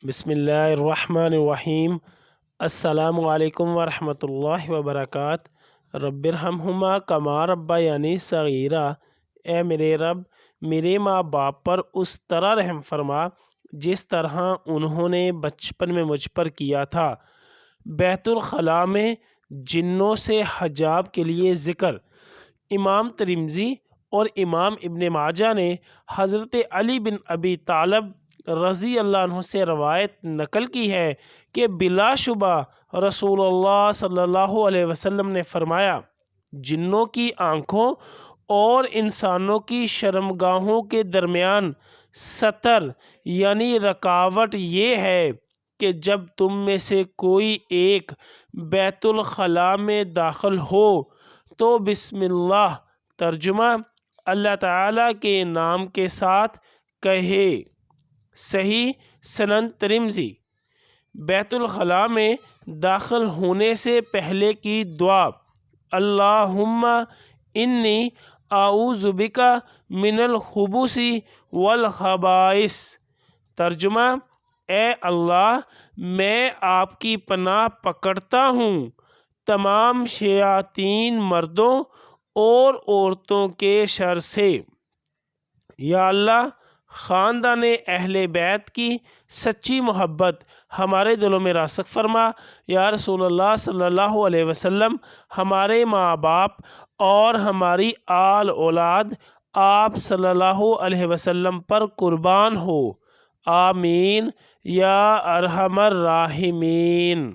बिस्मिल्लाहिर्रहमानिर्रहीम। अस्सलामु अलैकुम वरहमतुल्लाहि वबरकातुहू। रब्बिरहम्हुमा कमा रब्बयानी सगीरा। ए मेरे रब, मेरे माँ बाप पर उस तरह रहम फरमा जिस तरह उन्होंने बचपन में मुझ पर किया था। बैतुल खला में जिन्नों से हजाब के लिए ज़िक्र। इमाम तिरमिज़ी और इमाम इब्न माजा ने हज़रत अली बिन अबी तालिब रज़ी अल्लाह अन्हु से रवायत नकल की है कि बिलाशुबा रसूलुल्लाह सल्लल्लाहु अलैहि वसल्लम ने फरमाया, जिन्नों की आँखों और इंसानों की शर्मगाहों के दरमियान सतर यानी रकावट ये है कि जब तुम में से कोई एक बैतुल खला में दाखिल हो तो बिस्मिल्लाह, तर्जुमा अल्लाह ताला के नाम के साथ कहे। सही सनन तिरमिज़ी। बैतुल खला में दाखिल होने से पहले की दुआ, अल्लाहुम्मा इन्नी आऊज़ु बिका मिनल खुबुसी वल खबाइस। तर्जुमा, ए अल्लाह, मैं आपकी पनाह पकड़ता हूँ तमाम शयातीन मर्दों और औरतों के शर से। या अल्लाह, ख़ानदान अहले बैत की सच्ची मोहब्बत हमारे दिलों में रासख फरमा। या रसूलुल्लाह सल्लल्लाहु अलैहि वसल्लम, हमारे माँ बाप और हमारी आल औलाद आप सल्लल्लाहु अलैहि वसल्लम पर कुर्बान हो। आमीन या अरहमर राहिमीन।